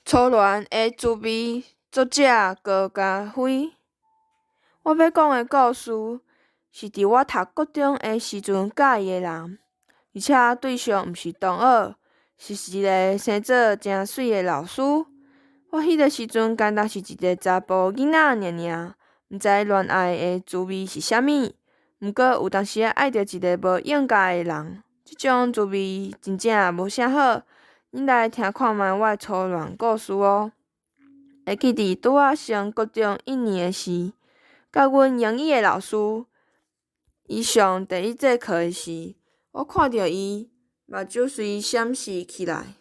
初恋的滋味，作者高家辉。我要讲的故事是伫我读高中的时阵喜欢的人，而且对象毋是同学，是一个生做诚水的老师。我迄个时阵敢若是一个查甫囡仔尔，毋知恋爱的滋味是啥物。毋过有当时爱着一个无应该的人，即种滋味真正无啥好。你来听看觅我的初恋故事哦。会记伫拄仔升高中1年的时，甲阮英语的老师，伊上第一节课的时，我看着伊目睭随闪烁起来。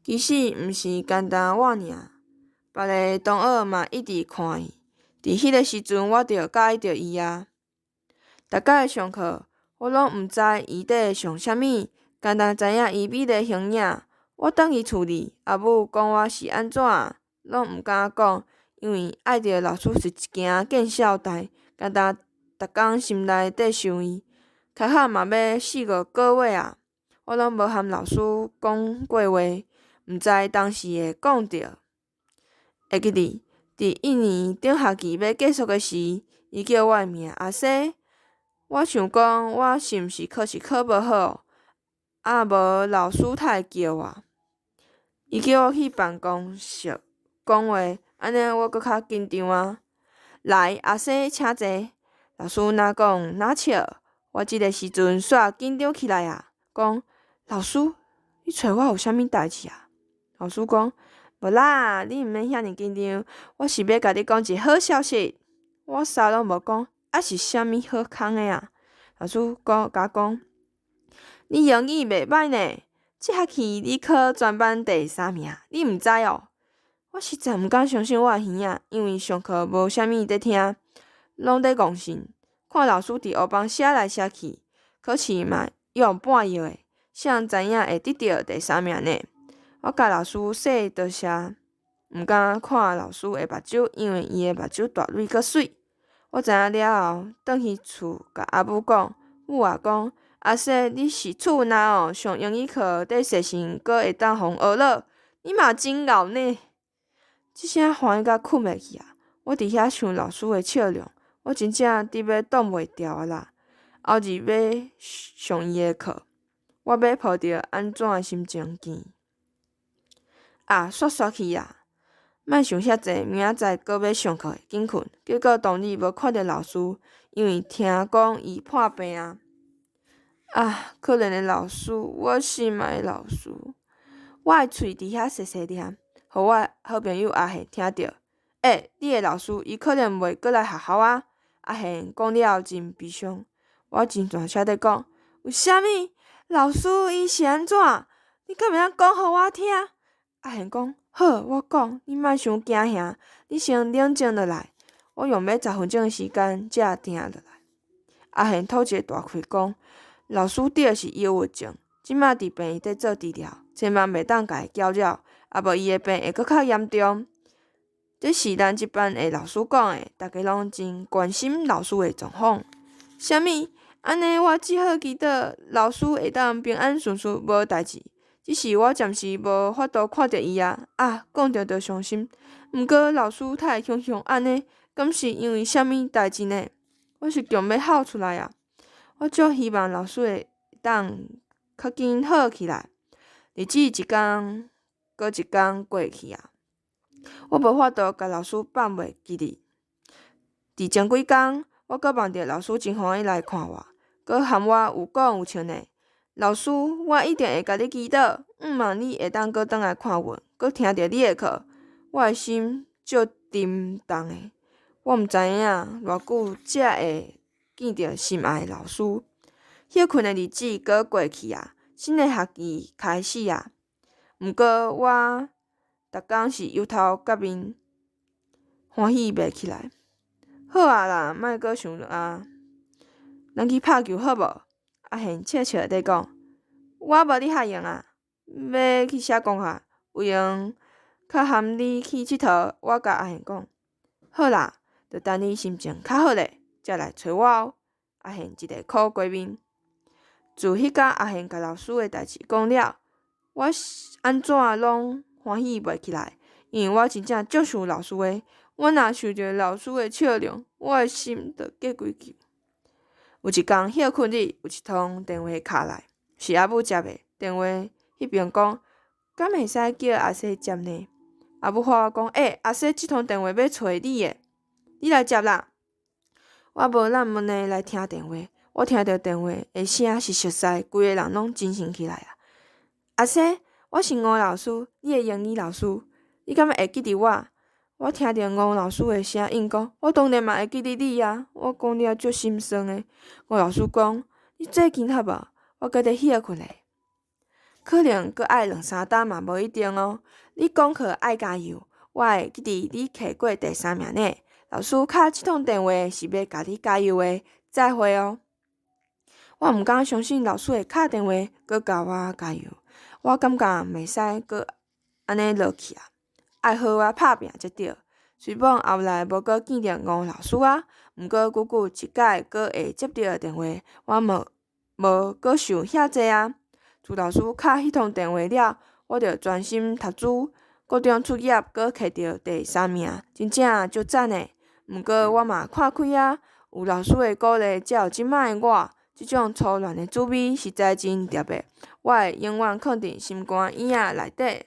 其实毋是单单我尔，别个同学嘛一直看伊。伫迄个时阵，我就喜欢着伊啊。逐摆上课，我拢毋知伊伫上啥物，单单知影伊美丽形影。我转去厝里，阿母讲我是安怎，拢毋敢讲，因为爱着老师是一件见笑代，单单逐工心内底想伊。开学嘛要4、5个月啊，我拢无和老师讲过话，毋知当时会讲着。会记伫1年顶学期要结束的时，伊叫我的名阿西。我想讲，我是毋是考试考无好，无老师才会叫我。伊叫我去办公室讲话，安尼我搁较紧张啊。来，阿西，请坐。老师哪讲哪笑，我即个时阵煞紧张起来啊。讲，老师，你找我有啥物代志啊？老师讲，无啦，你毋免遐尔紧张，我是要甲你讲一个好消息。我啥拢无讲，是啥物好康的啊？老师甲我讲，你英语袂歹呢。即学期你考全班第3名，你毋知哦？我实在毋敢相信我的耳仔，因为上课无啥物在听，拢在戆神。看老师伫黑板写来写去，考试嘛用半页的，谁人知影会得到第3名呢？我甲老师说多谢，毋敢看老师的目睭，因为伊的目睭大蕊阁水。我知影了后，转去厝甲阿母讲，母也讲。阿西，你是厝哪哦？上英语课伫细心，阁会当互学了，你嘛真敖呢！即声欢喜甲困袂去啊！我伫遐想老师的笑容，我真正直要挡袂牢啊啦！后日要上伊的课，我要抱着安怎的心情见？啊，煞去啊！莫想遐济，明仔载阁要上课，紧困。结果当日无看着老师，因为听讲伊破病啊！啊，可怜的老师，我心爱的老师，我的喙伫遐细细念，互我好朋友阿贤听着。你的老师，伊可能袂过来学校啊？阿贤讲了真悲伤，我真大声地讲，为虾米？老师伊是安怎？你敢袂晓讲互我听？阿贤讲，好，我讲，你莫伤惊吓，你先冷静落来。我用要10分钟的时间才停落来。阿贤吐一个大气讲。老师得的是忧郁症，即马伫病院伫做治疗，千万袂当甲伊搅扰，啊无伊的病会搁较严重。这是咱即班的老师讲的，大家拢真关心老师的状况。啥物？安尼我只好祈祷老师会当平安顺遂，无代志。只是我暂时无法度看着伊啊，讲着伤心。毋过老师他会常常安尼，敢是因为啥物代志呢？我是强要哭出来啊！我足希望老师会当较紧好起来。日子一天搁一天过去啊，我无法度甲老师放袂记哩。伫前几工，我搁梦着老师真欢喜来看我，搁含我有讲有笑呢。老师，我一定会甲你祈祷，望你会当搁转来看阮，搁听着你的课。我的心足沉重的，我毋知影偌久才会见着心爱的老师。休困的日子搁过去啊，新的学期开始啊。毋过我逐工是忧头壳面，欢喜袂起来。好啊啦，莫搁想啊，咱去拍球好无？阿贤笑笑地讲，我无你遐闲啊，要去写功课，有闲较含你去佚佗。我甲阿贤讲，好啦，就等你心情较好咧，才来找我哦。阿贤一个苦瓜面。自迄天阿贤甲老师的代志讲了，我安怎拢欢喜袂起来，因为我真正足想老师的。我若受着老师的笑容，我的心就过几去。有一天歇困日，有一通电话敲来，是阿母接的。电话迄边讲，敢会使叫阿西接呢？阿母喊我讲，阿西即通电话要找你的，你来接啦。我无咱问的来听电话，我听到电话的声是熟悉，规个人拢精神起来啊！阿西，我是吴老师，你的英语老师，你敢会记得我？我听到吴老师的声音讲，我当然嘛会记得你啊！我讲了足心酸的。吴老师讲，你最近好无？我搁伫歇困咧，可能搁爱2-3天嘛，无一定哦。你功课爱加油，我会记得你摕过第3名呢。老师敲即通电话是要甲你加油的，再会哦。我毋敢相信老师会敲电话搁甲我加油，我感觉袂使搁安尼落去啊，爱好好拍拼才对。虽然后来无搁见着吴老师啊，毋过久久一届搁会接到电话，我无搁想遐济啊。自老师敲迄通电话了，我着专心读书，高中出业搁摕到第3名，真正足赞的。毋过我嘛看开啊，有老师的鼓励，才有即摆的我。即种粗乱的滋味实在真特别，我会永远藏伫心肝影仔内底。